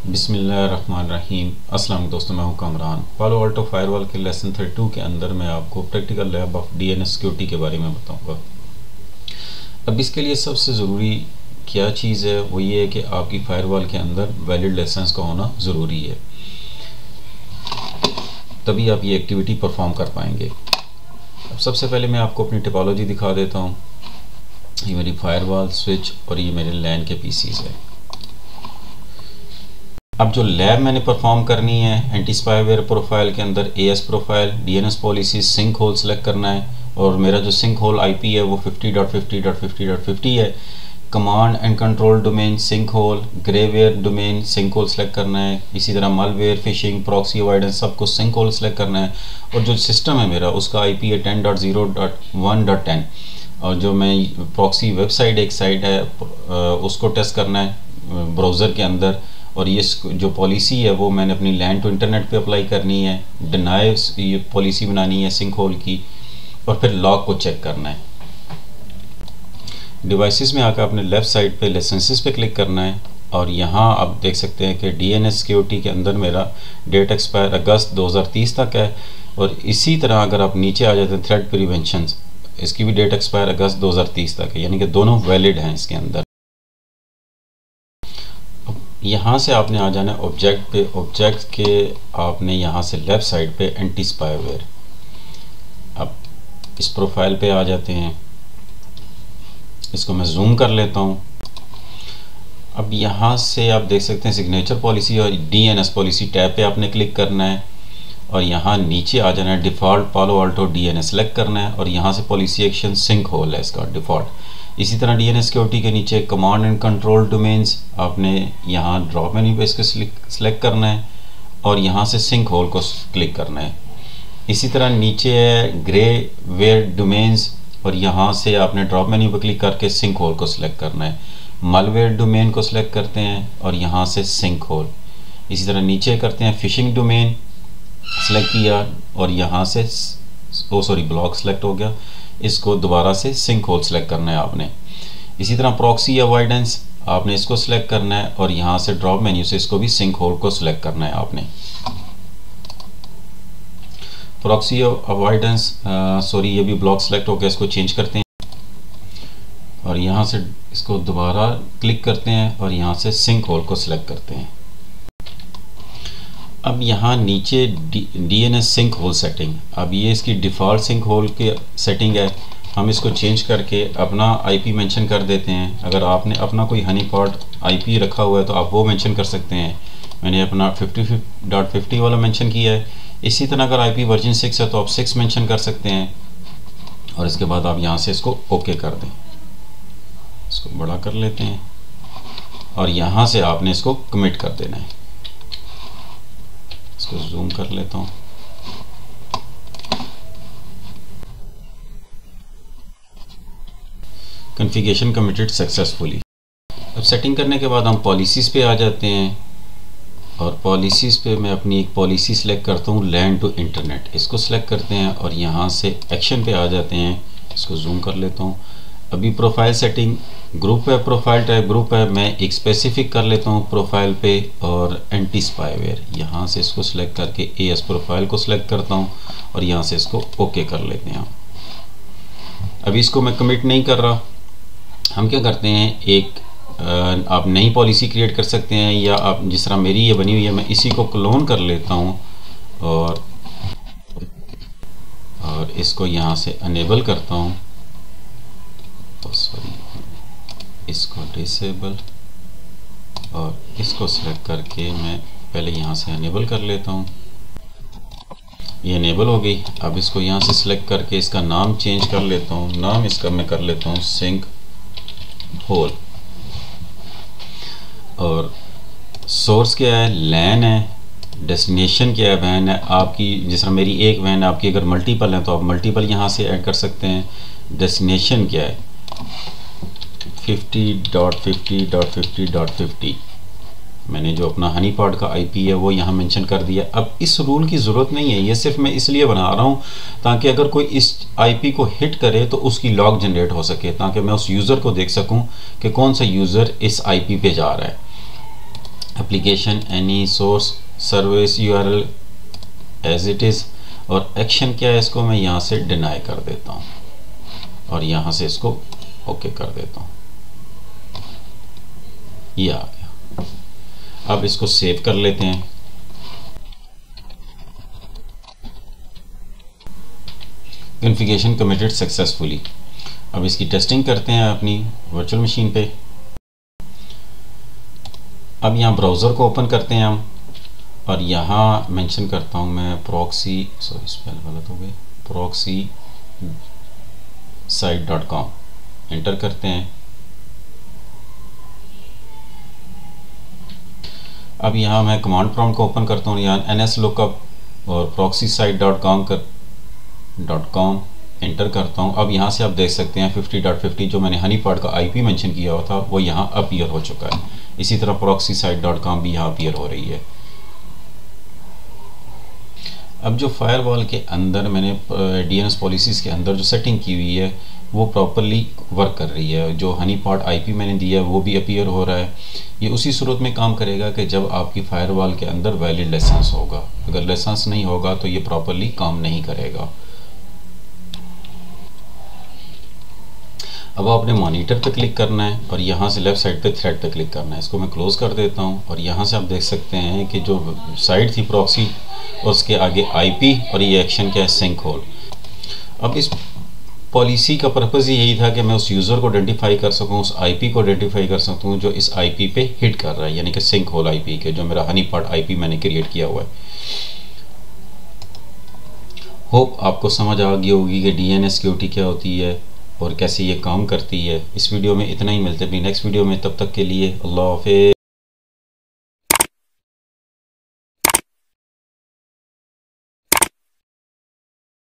बिस्मिल्लाहिर्रहमानिर्रहीम। अस्सलाम दोस्तों, मैं हूं कामरान। पालो अल्टो फायरवॉल के लेसन 32 के अंदर मैं आपको practical lab of DNS security के बारे में बताऊंगा। अब इसके लिए सबसे ज़रूरी क्या चीज़ है वो ये है कि आपकी फायरवॉल के अंदर वैलिड लाइसेंस का होना ज़रूरी है, तभी आप ये एक्टिविटी परफॉर्म कर पाएंगे। अब सबसे पहले मैं आपको अपनी टिपोलॉजी दिखा देता हूँ। ये मेरी फायरवॉल, स्विच और ये मेरे लैन के पीसीज है। अब जो लैब मैंने परफॉर्म करनी है एंटी स्पाईवेयर प्रोफाइल के अंदर AS profile, DNS policy, sinkhole select करना है और मेरा जो सिंक होल आईपी है वो 50.50.50.50 है। Command and control domain sinkhole, grayware domain sinkhole select करना है। इसी तरह मलवेयर, फिशिंग, प्रॉक्सी अवॉइडेंस सब कुछ सिंक होल सेलेक्ट करना है। और जो सिस्टम है मेरा उसका आईपी है 10.0.1.10 और जो मैं प्रॉक्सी वेबसाइट एक साइट है उसको टेस्ट करना है ब्राउज़र के अंदर। और ये जो पॉलिसी है वो मैंने अपनी लैंड टू इंटरनेट पे अप्लाई करनी है। डिनाई ये पॉलिसी बनानी है सिंक होल की और फिर लॉग को चेक करना है। डिवाइसेस में आकर आपने लेफ़्ट साइड पे लाइसेंसेस पे क्लिक करना है और यहाँ आप देख सकते हैं कि डीएनएस सिक्योरिटी के अंदर मेरा डेट एक्सपायर अगस्त 2030 तक है। और इसी तरह अगर आप नीचे आ जाते हैं थ्रेड प्रिवेंशन, इसकी भी डेट एक्सपायर अगस्त 2030 तक है, यानी कि दोनों वैलिड हैं इसके अंदर। यहाँ से आपने आ जाना है ऑब्जेक्ट पे। ऑब्जेक्ट के आपने यहाँ से लेफ़्ट साइड पे एंटी स्पाईवेयर, अब इस प्रोफाइल पे आ जाते हैं। इसको मैं जूम कर लेता हूँ। अब यहाँ से आप देख सकते हैं सिग्नेचर पॉलिसी और डीएनएस पॉलिसी टैब पे आपने क्लिक करना है और यहाँ नीचे आ जाना है डिफ़ॉल्ट पालो अल्टो डीएनएस सेलेक्ट करना है और यहाँ से पॉलिसी एक्शन सिंक होल है इसका डिफ़ॉल्ट। इसी तरह डीएनएस सिक्योरिटी के नीचे कमांड एंड कंट्रोल डोमेन्स आपने यहाँ ड्रॉप मेन्यू पे इसको सिलेक्ट करना है और यहाँ से सिंक होल को क्लिक करना है। इसी तरह नीचे है ग्रे वेयर डोमेन्स और यहाँ से आपने ड्रॉप मेन्यू पे क्लिक करके सिंक होल को सिलेक्ट करना है। मलवेयर डोमेन को सिलेक्ट करते हैं और यहाँ से सिंक होल। इसी तरह नीचे करते हैं फिशिंग डोमेन, सिलेक्ट किया और यहाँ से ब्लॉक सिलेक्ट हो गया, इसको दोबारा से सिंक होल सेलेक्ट करना है आपने। इसी तरह प्रॉक्सी अवॉइडेंस आपने इसको सिलेक्ट करना है और यहाँ से ड्रॉप मेन्यू से इसको भी सिंक होल को सिलेक्ट करना है आपने। प्रॉक्सी अवॉइडेंस ये भी ब्लॉक सिलेक्ट हो गया, इसको चेंज करते हैं और यहाँ से इसको दोबारा क्लिक करते हैं और यहाँ से सिंक होल को सिलेक्ट करते हैं। अब यहाँ नीचे डीएनएस सिंक होल सेटिंग, अब ये इसकी डिफ़ॉल्ट सिंक होल की सेटिंग है। हम इसको चेंज करके अपना आईपी मेंशन कर देते हैं। अगर आपने अपना कोई हनी पॉट आईपी रखा हुआ है तो आप वो मेंशन कर सकते हैं। मैंने अपना 50.50 वाला मेंशन किया है। इसी तरह अगर आईपी वर्जन 6 है तो आप 6 मेंशन कर सकते हैं और इसके बाद आप यहाँ से इसको ओके कर दें। इसको बड़ा कर लेते हैं और यहाँ से आपने इसको कमिट कर देना है। इसको जूम कर लेता हूँ। Configuration committed successfully. अब सेटिंग करने के बाद हम पॉलिसीज़ पे आ जाते हैं और पॉलिसीज़ पे मैं अपनी एक पॉलिसी सिलेक्ट करता हूँ लैंड टू इंटरनेट, इसको सिलेक्ट करते हैं और यहाँ से एक्शन पे आ जाते हैं। इसको जूम कर लेता हूँ। अभी प्रोफाइल सेटिंग ग्रुप है, प्रोफाइल टाइप ग्रुप है, मैं एक स्पेसिफिक कर लेता हूँ प्रोफाइल पे और एंटी स्पाईवेयर, यहाँ से इसको सिलेक्ट करके एएस प्रोफाइल को सिलेक्ट करता हूँ और यहाँ से इसको ओके कर लेते हैं। अभी इसको मैं कमिट नहीं कर रहा। हम क्या करते हैं, एक आप नई पॉलिसी क्रिएट कर सकते हैं या आप जिस तरह मेरी ये बनी हुई है मैं इसी को क्लोन कर लेता हूँ और इसको यहाँ से अनेबल करता हूँ। इसको डिसेबल और इसको सिलेक्ट करके मैं पहले यहाँ से अनेबल कर लेता हूँ। ये अनेबल हो गई। अब इसको यहाँ से सिलेक्ट करके इसका नाम चेंज कर लेता हूँ। नाम इसका मैं कर लेता हूँ सिंक होल और सोर्स क्या है, लैन है। डेस्टिनेशन क्या है, वैन है आपकी। जिस तरह मेरी एक वैन है, आपकी अगर मल्टीपल है तो आप मल्टीपल यहाँ से ऐड कर सकते हैं। डेस्टिनेशन क्या है, 50.50.50.50 मैंने जो अपना हनी पॉट का आईपी है वो यहाँ मेंशन कर दिया। अब इस रूल की ज़रूरत नहीं है, ये सिर्फ मैं इसलिए बना रहा हूँ ताकि अगर कोई इस आईपी को हिट करे तो उसकी लॉग जनरेट हो सके, ताकि मैं उस यूज़र को देख सकूँ कि कौन सा यूज़र इस आईपी पे जा रहा है। Application any source service URL as it is, और एक्शन क्या है, इसको मैं यहाँ से डिनाई कर देता हूँ और यहाँ से इसको ओके कर देता हूँ। ये आ गया। अब इसको सेव कर लेते हैं। Configuration committed successfully. अब इसकी टेस्टिंग करते हैं अपनी वर्चुअल मशीन पे। अब यहाँ ब्राउज़र को ओपन करते हैं हम, और यहाँ मेंशन करता हूँ मैं प्रॉक्सी, सॉरी स्पेल गलत हो गई, proxy site.com एंटर करते हैं। अब यहाँ मैं कमांड प्रॉम्प्ट को ओपन करता हूँ, यहाँ nslookup और proxysite.com एंटर करता हूँ। अब यहाँ से आप देख सकते हैं 50.50 जो मैंने हनीपॉट का आईपी मेंशन किया हुआ था वो यहाँ अपीयर हो चुका है। इसी तरह proxysite.com भी यहाँ अपीयर हो रही है। अब जो फायरवॉल के अंदर मैंने डीएनएस पॉलिसीज़ के अंदर जो सेटिंग की हुई है वो प्रॉपरली वर्क कर रही है। जो हनीपॉट आईपी मैंने दिया है वो भी अपीयर हो रहा है। ये उसी सूरत में काम करेगा कि जब आपकी फायरवॉल के अंदर वैलिड लाइसेंस होगा। अगर लाइसेंस नहीं होगा तो ये प्रॉपरली काम नहीं करेगा। अब आपने मॉनिटर पे क्लिक करना है और यहाँ से लेफ़्ट साइड पे थ्रेड पे क्लिक करना है। इसको मैं क्लोज़ कर देता हूँ और यहाँ से आप देख सकते हैं कि जो साइट थी प्रॉक्सी उसके आगे आईपी और ये एक्शन क्या है, सिंक होल। अब इस पॉलिसी का पर्पज़ यही था कि मैं उस यूज़र को आइडेंटिफाई कर सकूँ, उस आईपी को आइडेंटिफाई कर सकूँ जो इस आईपी पे हिट कर रहा है, यानी कि सिंक होल आईपी के, जो मेरा हनीपॉट आईपी मैंने क्रिएट किया हुआ है। होप आपको समझ आ गई होगी कि डीएनएस सिक्योरिटी क्या होती है और कैसे ये काम करती है। इस वीडियो में इतना ही, मिलते हैं अपनी नेक्स्ट वीडियो में। तब तक के लिए अल्लाह हाफ़िज़।